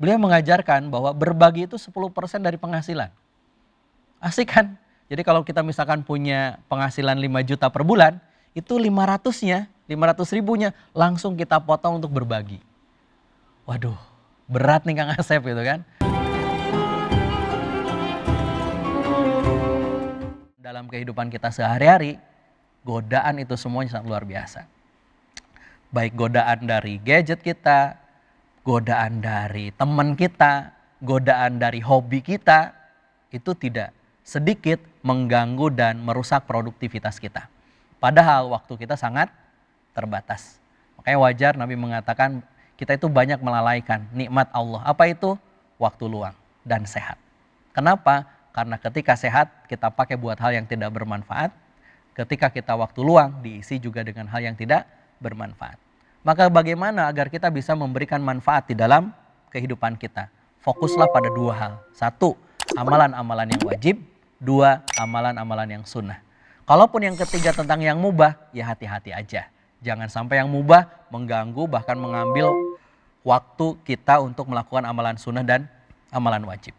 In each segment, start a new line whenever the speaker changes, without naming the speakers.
beliau mengajarkan bahwa berbagi itu 10% dari penghasilan. Asik kan? Jadi kalau kita misalkan punya penghasilan 5 juta per bulan, itu 500-nya, 500 ribunya langsung kita potong untuk berbagi. Waduh, berat nih Kang Asep gitu kan. Dalam kehidupan kita sehari-hari, godaan itu semuanya sangat luar biasa. Baik godaan dari gadget kita, godaan dari teman kita, godaan dari hobi kita, itu tidak sedikit mengganggu dan merusak produktivitas kita. Padahal waktu kita sangat terbatas. Makanya wajar Nabi mengatakan kita itu banyak melalaikan nikmat Allah. Apa itu? Waktu luang dan sehat. Kenapa? Karena ketika sehat kita pakai buat hal yang tidak bermanfaat. Ketika kita waktu luang diisi juga dengan hal yang tidak bermanfaat. Maka bagaimana agar kita bisa memberikan manfaat di dalam kehidupan kita? Fokuslah pada dua hal. Satu, amalan-amalan yang wajib. Dua, amalan-amalan yang sunnah. Kalaupun yang ketiga tentang yang mubah, ya hati-hati aja. Jangan sampai yang mubah mengganggu bahkan mengambil waktu kita untuk melakukan amalan sunnah dan amalan wajib.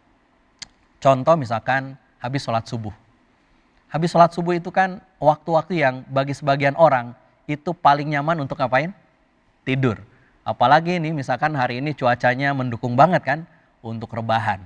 Contoh misalkan habis sholat subuh. Habis sholat subuh itu kan waktu-waktu yang bagi sebagian orang itu paling nyaman untuk ngapain? Tidur. Apalagi ini misalkan hari ini cuacanya mendukung banget kan untuk rebahan.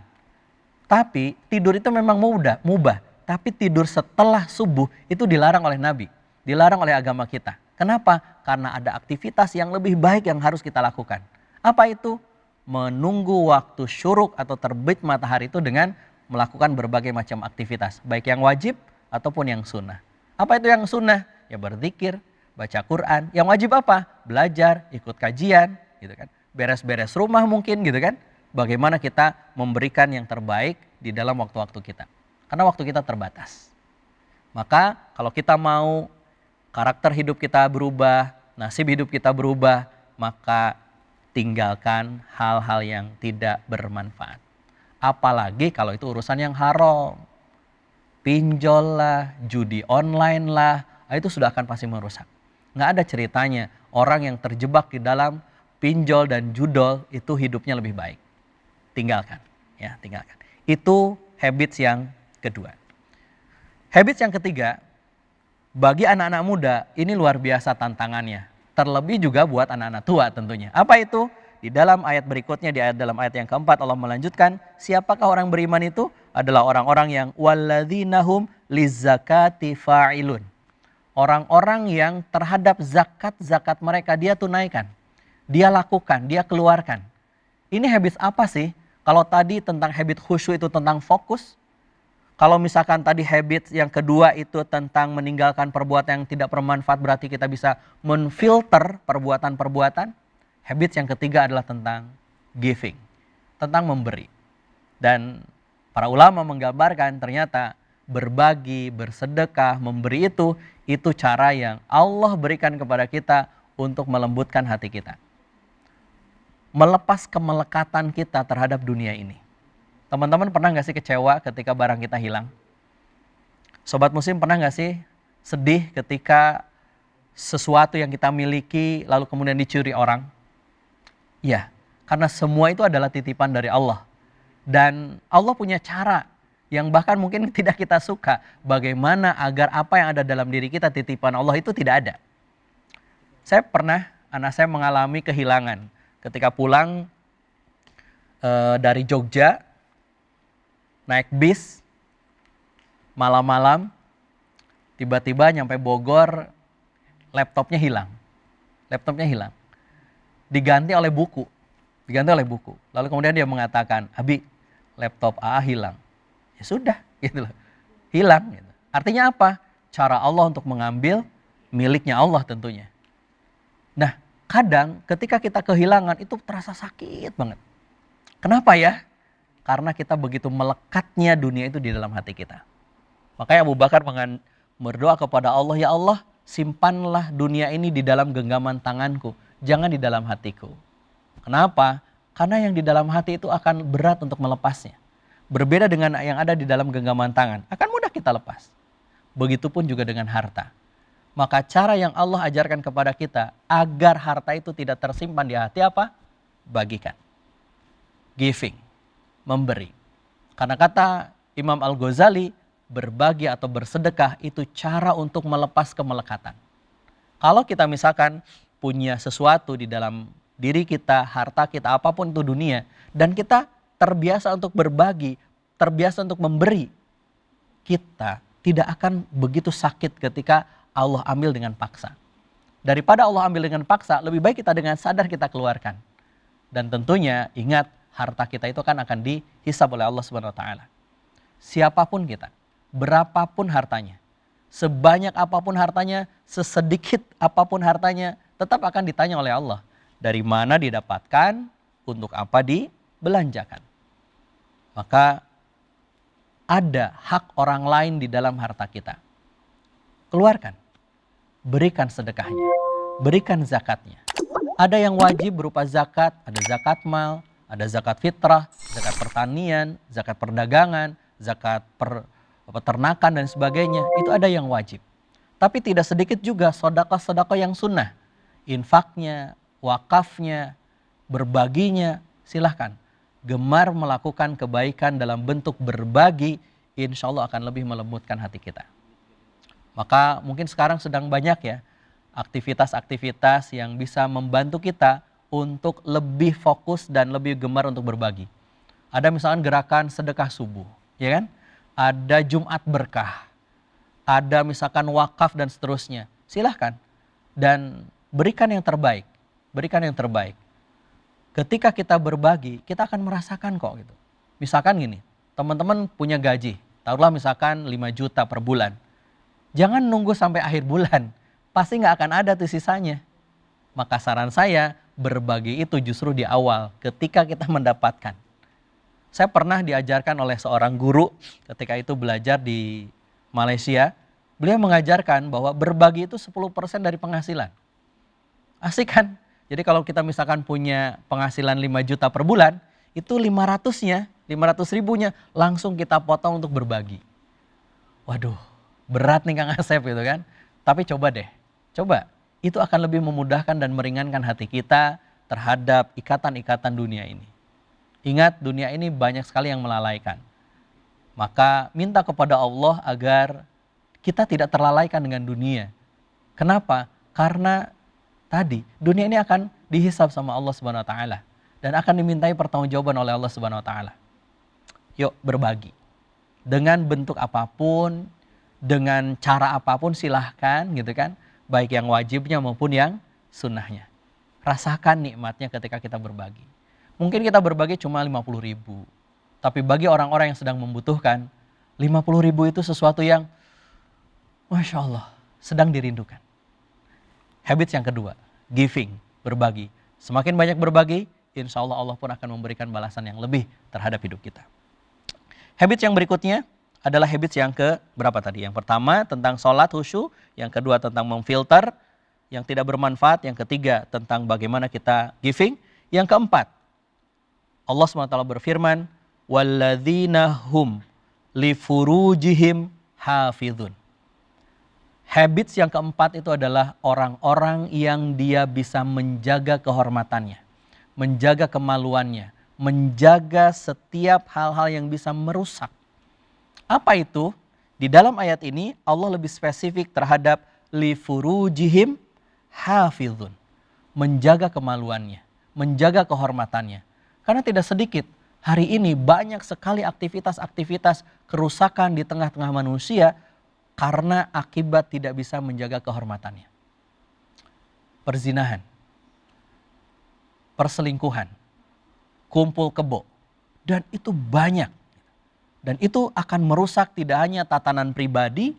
Tapi tidur itu memang mubah. Tapi tidur setelah subuh itu dilarang oleh Nabi. Dilarang oleh agama kita. Kenapa? Karena ada aktivitas yang lebih baik yang harus kita lakukan. Apa itu? Menunggu waktu syuruk atau terbit matahari itu dengan melakukan berbagai macam aktivitas. Baik yang wajib ataupun yang sunnah. Apa itu yang sunnah? Ya berzikir, baca Quran. Yang wajib apa? Belajar, ikut kajian, gitu kan. Beres-beres rumah mungkin gitu kan. Bagaimana kita memberikan yang terbaik di dalam waktu-waktu kita. Karena waktu kita terbatas. Maka kalau kita mau karakter hidup kita berubah, nasib hidup kita berubah, maka tinggalkan hal-hal yang tidak bermanfaat. Apalagi kalau itu urusan yang haram. Pinjol lah, judi online lah, itu sudah akan pasti merusak. Nggak ada ceritanya orang yang terjebak di dalam pinjol dan judol itu hidupnya lebih baik. Tinggalkan, ya tinggalkan. Itu habits yang kedua. Habits yang ketiga, bagi anak-anak muda ini luar biasa tantangannya. Terlebih juga buat anak-anak tua tentunya. Apa itu? Di dalam ayat berikutnya, dalam ayat yang keempat Allah melanjutkan, siapakah orang beriman itu? Adalah orang-orang yang walladzinahum lizzakati fa'ilun. Orang-orang yang terhadap zakat mereka dia tunaikan. Dia lakukan, dia keluarkan. Ini habits apa sih? Kalau tadi tentang habit khusyuk itu tentang fokus. Kalau misalkan tadi habit yang kedua itu tentang meninggalkan perbuatan yang tidak bermanfaat, berarti kita bisa menfilter perbuatan-perbuatan. Habit yang ketiga adalah tentang giving, tentang memberi. Dan para ulama menggambarkan ternyata berbagi, bersedekah, memberi itu cara yang Allah berikan kepada kita untuk melembutkan hati kita. Melepas kemelekatan kita terhadap dunia ini. Teman-teman pernah gak sih kecewa ketika barang kita hilang? Sobat Muslim pernah gak sih sedih ketika sesuatu yang kita miliki lalu kemudian dicuri orang? Ya, karena semua itu adalah titipan dari Allah. Dan Allah punya cara yang bahkan mungkin tidak kita suka. Bagaimana agar apa yang ada dalam diri kita titipan Allah itu tidak ada. Anak saya mengalami kehilangan. Ketika pulang dari Jogja, naik bis, malam-malam, tiba-tiba nyampe Bogor, laptopnya hilang. Diganti oleh buku. Lalu kemudian dia mengatakan, Abi, laptop AA hilang. Ya sudah, gitu loh. Hilang. Gitu. Artinya apa? Cara Allah untuk mengambil miliknya Allah tentunya. Nah, kadang ketika kita kehilangan itu terasa sakit banget. Kenapa ya? Karena kita begitu melekatnya dunia itu di dalam hati kita. Makanya Abu Bakar berdoa kepada Allah, ya Allah simpanlah dunia ini di dalam genggaman tanganku, jangan di dalam hatiku. Kenapa? Karena yang di dalam hati itu akan berat untuk melepasnya. Berbeda dengan yang ada di dalam genggaman tangan, akan mudah kita lepas. Begitupun juga dengan harta. Maka cara yang Allah ajarkan kepada kita agar harta itu tidak tersimpan di hati apa? Bagikan. giving, memberi. Karena kata Imam Al-Ghazali, berbagi atau bersedekah itu cara untuk melepas kemelekatan. Kalau kita misalkan punya sesuatu di dalam diri kita, harta kita, apapun itu dunia, dan kita terbiasa untuk berbagi, terbiasa untuk memberi, kita tidak akan begitu sakit ketika Allah ambil dengan paksa. Daripada Allah ambil dengan paksa, lebih baik kita dengan sadar kita keluarkan. Dan tentunya ingat, harta kita itu kan akan dihisab oleh Allah Subhanahu wa taala. Siapapun kita, berapapun hartanya, sebanyak apapun hartanya, sesedikit apapun hartanya, tetap akan ditanya oleh Allah. Dari mana didapatkan, untuk apa dibelanjakan. Maka ada hak orang lain di dalam harta kita. Keluarkan, berikan sedekahnya, berikan zakatnya. Ada yang wajib berupa zakat, ada zakat mal, ada zakat fitrah, zakat pertanian, zakat perdagangan, zakat peternakan dan sebagainya. Itu ada yang wajib. Tapi tidak sedikit juga sedekah-sedekah yang sunnah. Infaknya, wakafnya, berbaginya, silahkan. Gemar melakukan kebaikan dalam bentuk berbagi, insya Allah akan lebih melembutkan hati kita. Maka mungkin sekarang sedang banyak ya aktivitas-aktivitas yang bisa membantu kita untuk lebih fokus dan lebih gemar untuk berbagi. Ada misalkan gerakan sedekah subuh, ya kan? Ada Jumat berkah, ada misalkan wakaf dan seterusnya. Silahkan dan berikan yang terbaik, berikan yang terbaik. Ketika kita berbagi, kita akan merasakan kok gitu. Misalkan gini, teman-teman punya gaji, taruhlah misalkan 5 juta per bulan. Jangan nunggu sampai akhir bulan, pasti nggak akan ada tuh sisanya. Maka saran saya, berbagi itu justru di awal, ketika kita mendapatkan. Saya pernah diajarkan oleh seorang guru ketika itu belajar di Malaysia. Beliau mengajarkan bahwa berbagi itu 10% dari penghasilan. Asik kan? Jadi kalau kita misalkan punya penghasilan 5 juta per bulan, itu 500 ribunya langsung kita potong untuk berbagi. Waduh, berat nih Kang Asep gitu kan. Tapi coba deh, coba. Itu akan lebih memudahkan dan meringankan hati kita terhadap ikatan-ikatan dunia ini. Ingat, dunia ini banyak sekali yang melalaikan. Maka minta kepada Allah agar kita tidak terlalaikan dengan dunia. Kenapa? Karena tadi dunia ini akan dihisab sama Allah Subhanahu wa taala dan akan dimintai pertanggungjawaban oleh Allah Subhanahu wa taala. Yuk berbagi. Dengan bentuk apapun, dengan cara apapun silahkan gitu kan, baik yang wajibnya maupun yang sunnahnya. Rasakan nikmatnya ketika kita berbagi. Mungkin kita berbagi cuma 50 ribu, tapi bagi orang-orang yang sedang membutuhkan, 50 ribu itu sesuatu yang Masya Allah, sedang dirindukan. Habits yang kedua, giving, berbagi. Semakin banyak berbagi, insya Allah Allah pun akan memberikan balasan yang lebih terhadap hidup kita. Habits yang berikutnya adalah habits yang ke berapa tadi? Yang pertama tentang sholat khusyuk, yang kedua tentang memfilter yang tidak bermanfaat, yang ketiga tentang bagaimana kita giving, yang keempat Allah SWT berfirman, walladzina hum li furujihim hafidhun. Habits yang keempat itu adalah orang-orang yang dia bisa menjaga kehormatannya, menjaga kemaluannya, menjaga setiap hal-hal yang bisa merusak. Apa itu? Di dalam ayat ini Allah lebih spesifik terhadap li furujihim hafidhun. Menjaga kemaluannya, menjaga kehormatannya. Karena tidak sedikit hari ini banyak sekali aktivitas-aktivitas kerusakan di tengah-tengah manusia karena akibat tidak bisa menjaga kehormatannya. Perzinahan, perselingkuhan, kumpul kebo, dan itu banyak. Dan itu akan merusak tidak hanya tatanan pribadi,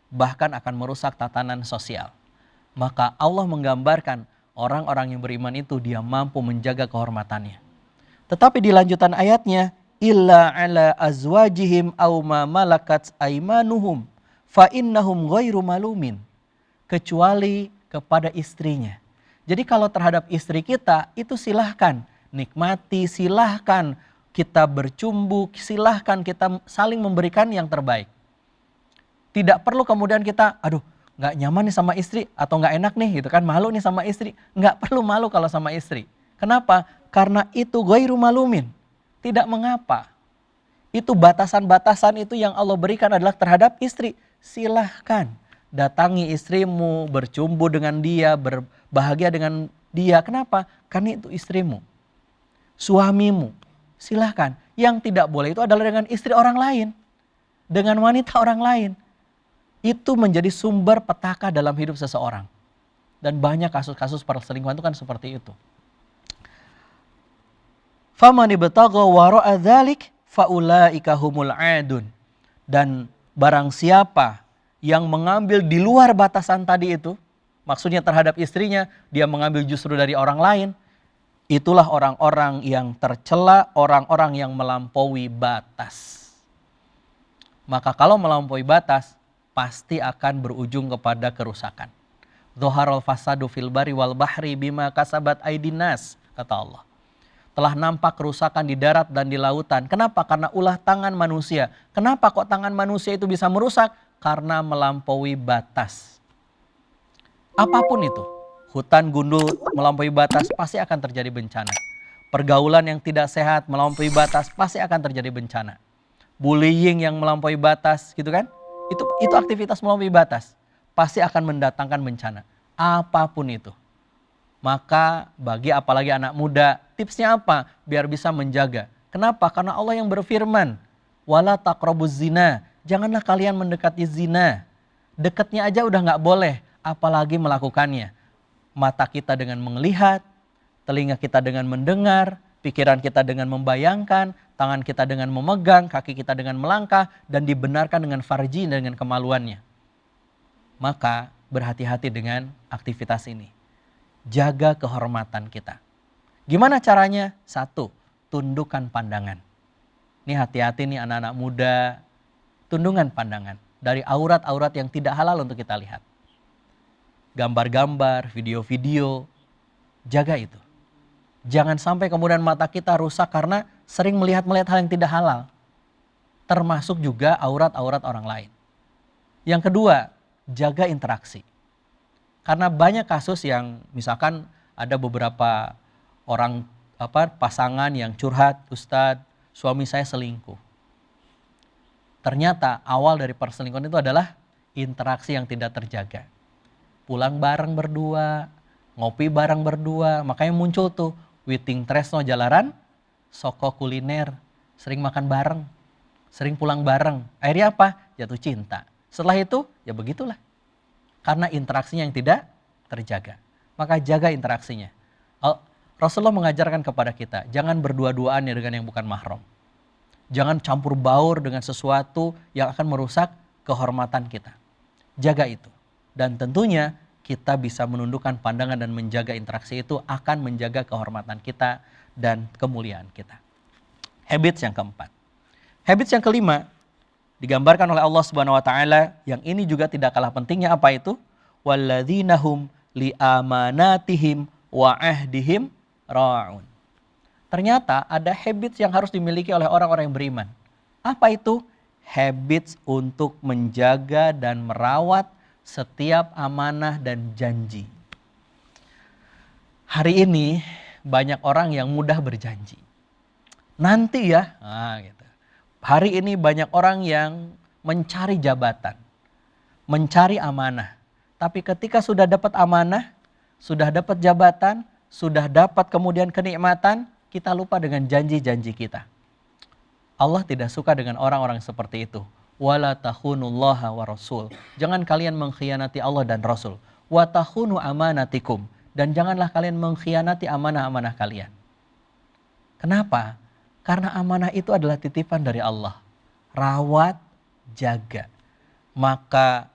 bahkan akan merusak tatanan sosial. Maka Allah menggambarkan orang-orang yang beriman itu dia mampu menjaga kehormatannya. Tetapi di lanjutan ayatnya, illa ala azwajihim aw ma malakat aimanuhum fa innahum ghairu malumin. Kecuali kepada istrinya. Jadi kalau terhadap istri kita itu silahkan nikmati, silahkan kita bercumbu, silahkan kita saling memberikan yang terbaik. Tidak perlu kemudian kita, aduh gak nyaman nih sama istri atau gak enak nih gitu kan, malu nih sama istri. Gak perlu malu kalau sama istri. Kenapa? Karena itu ghairu malumin. tidak mengapa. Itu batasan-batasan itu yang Allah berikan adalah terhadap istri. Silahkan datangi istrimu, bercumbu dengan dia, berbahagia dengan dia. Kenapa? Karena itu istrimu, suamimu. Silahkan. Yang tidak boleh itu adalah dengan istri orang lain, dengan wanita orang lain. Itu menjadi sumber petaka dalam hidup seseorang. Dan banyak kasus-kasus perselingkuhan itu kan seperti itu. Faman ibtagha wara'a dzalik faulaika humul adun. Dan barang siapa yang mengambil di luar batasan tadi itu, maksudnya terhadap istrinya, dia mengambil justru dari orang lain, itulah orang-orang yang tercela, orang-orang yang melampaui batas. Maka kalau melampaui batas, pasti akan berujung kepada kerusakan. Dzoharul fasadu fil bari wal bahri bima kasabat aydin nas, kata Allah. Telah nampak kerusakan di darat dan di lautan. Kenapa? Karena ulah tangan manusia. Kenapa kok tangan manusia itu bisa merusak? Karena melampaui batas. Apapun itu, hutan gundul melampaui batas pasti akan terjadi bencana. Pergaulan yang tidak sehat melampaui batas pasti akan terjadi bencana. Bullying yang melampaui batas, gitu kan? Itu aktivitas melampaui batas, pasti akan mendatangkan bencana. Apapun itu. Maka bagi apalagi anak muda, tipsnya apa? Biar bisa menjaga. Kenapa? Karena Allah yang berfirman, wala taqrabuz zina. Janganlah kalian mendekati zina. Dekatnya aja udah nggak boleh, apalagi melakukannya. Mata kita dengan melihat, telinga kita dengan mendengar, pikiran kita dengan membayangkan, tangan kita dengan memegang, kaki kita dengan melangkah, dan dibenarkan dengan farji dan dengan kemaluannya. Maka berhati-hati dengan aktivitas ini. Jaga kehormatan kita. Gimana caranya? 1, tundukkan pandangan. Ini hati-hati nih anak-anak muda, tundukkan pandangan dari aurat-aurat yang tidak halal untuk kita lihat. Gambar-gambar, video-video, jaga itu. Jangan sampai kemudian mata kita rusak karena sering melihat hal yang tidak halal. Termasuk juga aurat-aurat orang lain. Yang kedua, jaga interaksi. Karena banyak kasus yang misalkan ada beberapa orang pasangan yang curhat, Ustadz, suami saya selingkuh. Ternyata awal dari perselingkuhan itu adalah interaksi yang tidak terjaga. Pulang bareng berdua, ngopi bareng berdua, makanya muncul tuh witing tresno jalaran, soko kuliner, sering makan bareng, sering pulang bareng. Akhirnya apa? Jatuh cinta. Setelah itu ya begitulah. Karena interaksinya yang tidak terjaga. Maka jaga interaksinya. Rasulullah mengajarkan kepada kita, jangan berdua-duaan ya dengan yang bukan mahram. Jangan campur baur dengan sesuatu yang akan merusak kehormatan kita. Jaga itu. Dan tentunya kita bisa menundukkan pandangan dan menjaga interaksi itu akan menjaga kehormatan kita dan kemuliaan kita. Habits yang keempat. Habits yang kelima digambarkan oleh Allah Subhanahu wa taala, yang ini juga tidak kalah pentingnya, apa itu? Walladzina hum li amanatihim wa ahdihim ra'un. Ternyata ada habits yang harus dimiliki oleh orang-orang yang beriman. Apa itu? Habits untuk menjaga dan merawat setiap amanah dan janji. Hari ini banyak orang yang mudah berjanji. Nanti ya, gitu. Hari ini banyak orang yang mencari jabatan, mencari amanah. Tapi ketika sudah dapat amanah, sudah dapat jabatan, sudah dapat kemudian kenikmatan, kita lupa dengan janji-janji kita. Allah tidak suka dengan orang-orang seperti itu. Wala takhunullaha wa rasul. Jangan kalian mengkhianati Allah dan Rasul. Wa takhunu amanatikum. Dan janganlah kalian mengkhianati amanah-amanah kalian. Kenapa? Karena amanah itu adalah titipan dari Allah. Rawat, jaga. Maka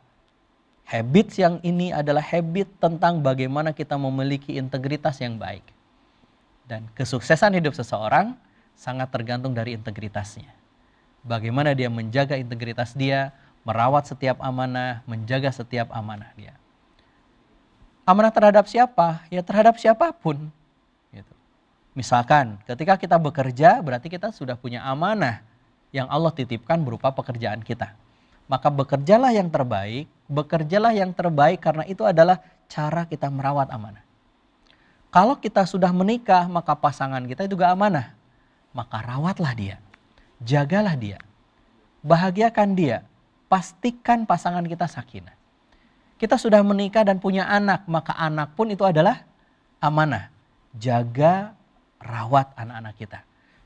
habits yang ini adalah habit tentang bagaimana kita memiliki integritas yang baik. Dan kesuksesan hidup seseorang sangat tergantung dari integritasnya. Bagaimana dia menjaga integritas dia, merawat setiap amanah, menjaga setiap amanah dia. Amanah terhadap siapa? Ya terhadap siapapun. Gitu. Misalkan ketika kita bekerja, berarti kita sudah punya amanah yang Allah titipkan berupa pekerjaan kita. Maka bekerjalah yang terbaik karena itu adalah cara kita merawat amanah. Kalau kita sudah menikah, maka pasangan kita juga amanah. maka rawatlah dia, jagalah dia, bahagiakan dia, pastikan pasangan kita sakinah. Kita sudah menikah dan punya anak, maka anak pun itu adalah amanah. Jaga, rawat anak-anak kita.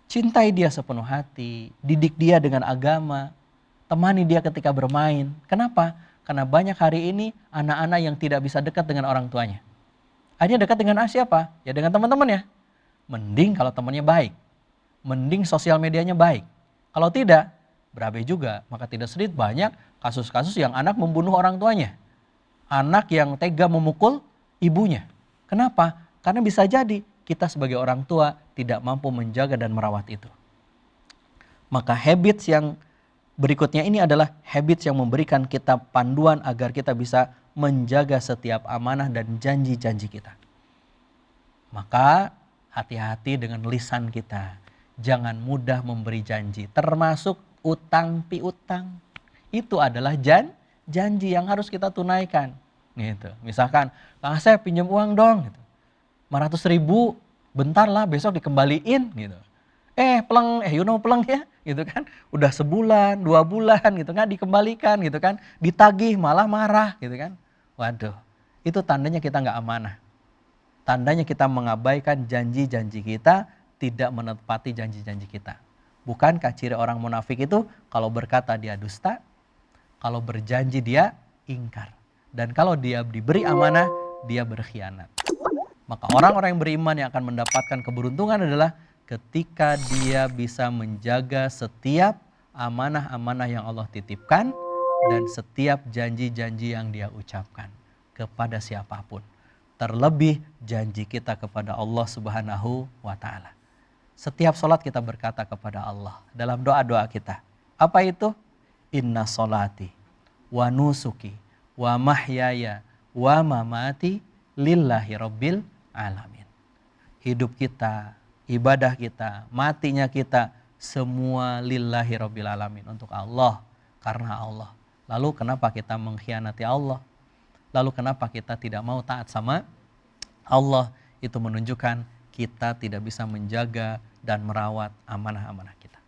Cintai dia sepenuh hati, didik dia dengan agama, temani dia ketika bermain. Kenapa? Karena banyak hari ini anak-anak yang tidak bisa dekat dengan orang tuanya. Akhirnya dekat dengan siapa? Ya dengan teman-teman ya. Mending kalau temannya baik. Mending sosial medianya baik. Kalau tidak, berabe juga. Maka tidak sedikit banyak kasus-kasus yang anak membunuh orang tuanya. Anak yang tega memukul ibunya. Kenapa? Karena bisa jadi kita sebagai orang tua tidak mampu menjaga dan merawat itu. Maka habits yang berikutnya ini adalah habits yang memberikan kita panduan agar kita bisa menjaga setiap amanah dan janji-janji kita. Maka hati-hati dengan lisan kita. Jangan mudah memberi janji, termasuk utang piutang. Itu adalah janji yang harus kita tunaikan. Gitu. Misalkan, Kang Asep pinjam uang dong. Gitu. 500.000, bentar lah besok dikembaliin. Gitu. Peleng ya. Gitu kan. Udah sebulan, 2 bulan gitu kan dikembalikan gitu kan. Ditagih malah marah gitu kan. Waduh, itu tandanya kita nggak amanah. Tandanya kita mengabaikan janji-janji kita, tidak menepati janji-janji kita. Bukankah ciri orang munafik itu kalau berkata dia dusta, kalau berjanji dia ingkar. Dan kalau dia diberi amanah, dia berkhianat. Maka orang-orang yang beriman yang akan mendapatkan keberuntungan adalah ketika dia bisa menjaga setiap amanah-amanah yang Allah titipkan dan setiap janji-janji yang dia ucapkan kepada siapapun. Terlebih janji kita kepada Allah Subhanahu wa Ta'ala. Setiap sholat kita berkata kepada Allah dalam doa-doa kita. Apa itu? Inna sholati wa nusuki wa mahyaya wa mamati lillahi rabbil alamin. Hidup kita, ibadah kita, matinya kita, semua lillahi rabbil alamin. Untuk Allah, karena Allah. Lalu kenapa kita mengkhianati Allah? Lalu kenapa kita tidak mau taat sama Allah? Itu menunjukkan kita tidak bisa menjaga dan merawat amanah-amanah kita.